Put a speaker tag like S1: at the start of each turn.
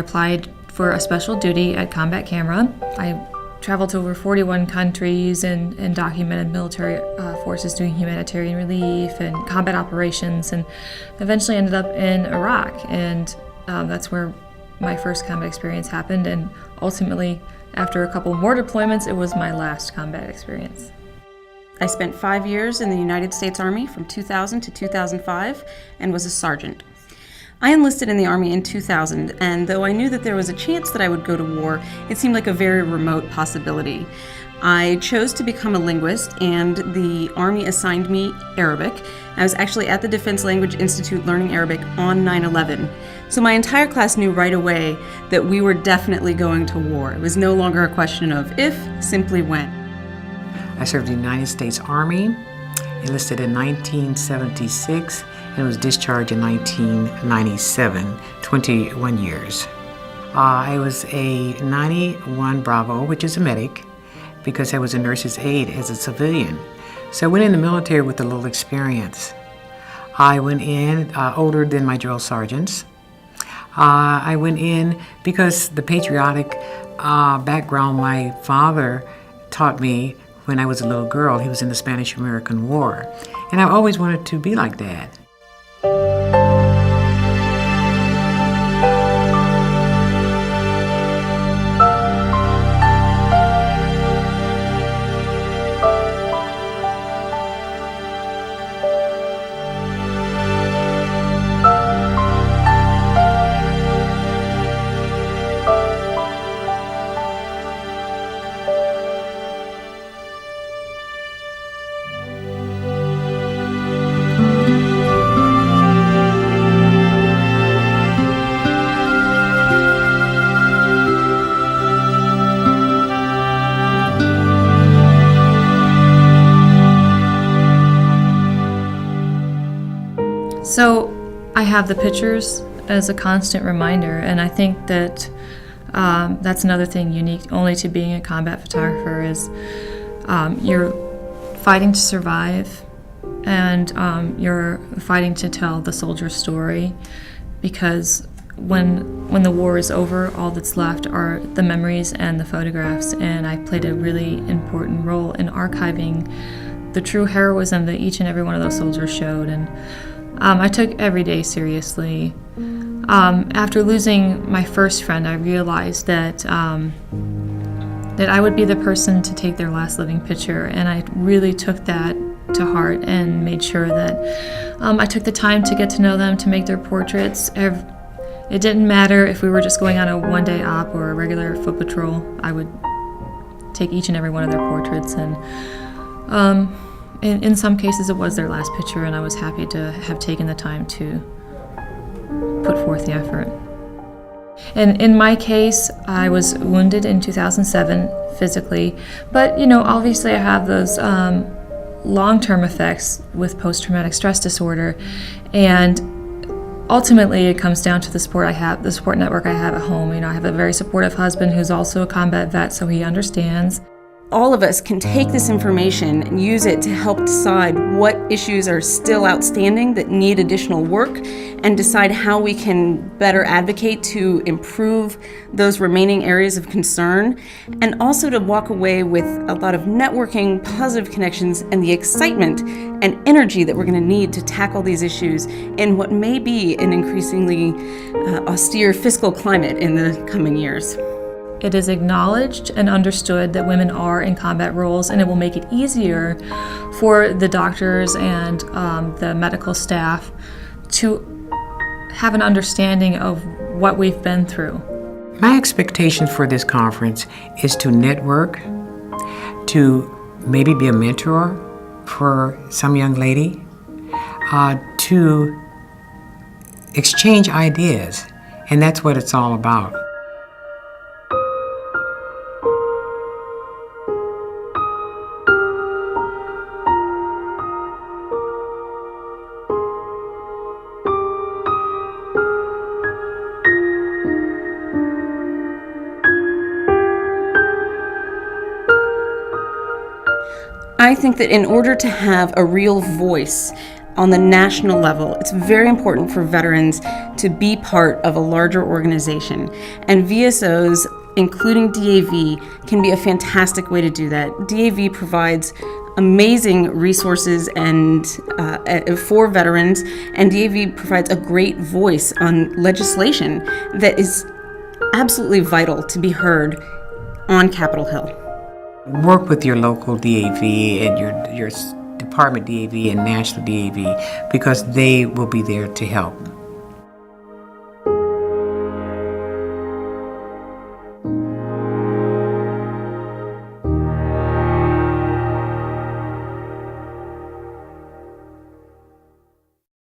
S1: applied for a special duty at Combat Camera. I traveled to over 41 countries and documented military forces doing humanitarian relief and combat operations, and eventually ended up in Iraq. And that's where my first combat experience happened, and ultimately, after a couple more deployments, it was my last combat experience.
S2: I spent 5 years in the United States Army from 2000 to 2005 and was a sergeant. I enlisted in the Army in 2000, and though I knew that there was a chance that I would go to war, it seemed like a very remote possibility. I chose to become a linguist, and the Army assigned me Arabic. I was actually at the Defense Language Institute learning Arabic on 9/11. So my entire class knew right away that we were definitely going to war. It was no longer a question of if, simply when.
S3: I served in the United States Army, enlisted in 1976, and was discharged in 1997, 21 years. I was a 91 Bravo, which is a medic, because I was a nurse's aide as a civilian. So I went in the military with a little experience. I went in older than my drill sergeants. I went in because the patriotic background my father taught me when I was a little girl. He was in the Spanish-American War. And I always wanted to be like Dad.
S1: So I have the pictures as a constant reminder, and I think that that's another thing unique only to being a combat photographer is you're fighting to survive, and you're fighting to tell the soldier's story, because when the war is over, all that's left are the memories and the photographs, and I played a really important role in archiving the true heroism that each and every one of those soldiers showed. And I took every day seriously. After losing my first friend, I realized that I would be the person to take their last living picture, and I really took that to heart and made sure that I took the time to get to know them, to make their portraits. It didn't matter if we were just going on a one-day op or a regular foot patrol. I would take each and every one of their portraits, and in some cases it was their last picture, and I was happy to have taken the time to put forth the effort. And in my case, I was wounded in 2007 physically, but obviously I have those long-term effects with post-traumatic stress disorder, and ultimately it comes down to the support network I have at home. I have a very supportive husband who's also a combat vet, so he understands.
S2: All of us can take this information and use it to help decide what issues are still outstanding that need additional work, and decide how we can better advocate to improve those remaining areas of concern, and also to walk away with a lot of networking, positive connections, and the excitement and energy that we're going to need to tackle these issues in what may be an increasingly austere fiscal climate in the coming years.
S1: It is acknowledged and understood that women are in combat roles, and it will make it easier for the doctors and the medical staff to have an understanding of what we've been through.
S3: My expectation for this conference is to network, to maybe be a mentor for some young lady, to exchange ideas, and that's what it's all about.
S2: I think that in order to have a real voice on the national level. It's very important for veterans to be part of a larger organization, and VSOs, including DAV, can be a fantastic way to do that. DAV provides amazing resources and for veterans, and DAV provides a great voice on legislation that is absolutely vital to be heard on Capitol Hill.
S3: Work with your local DAV and your department DAV and national DAV, because they will be there to help.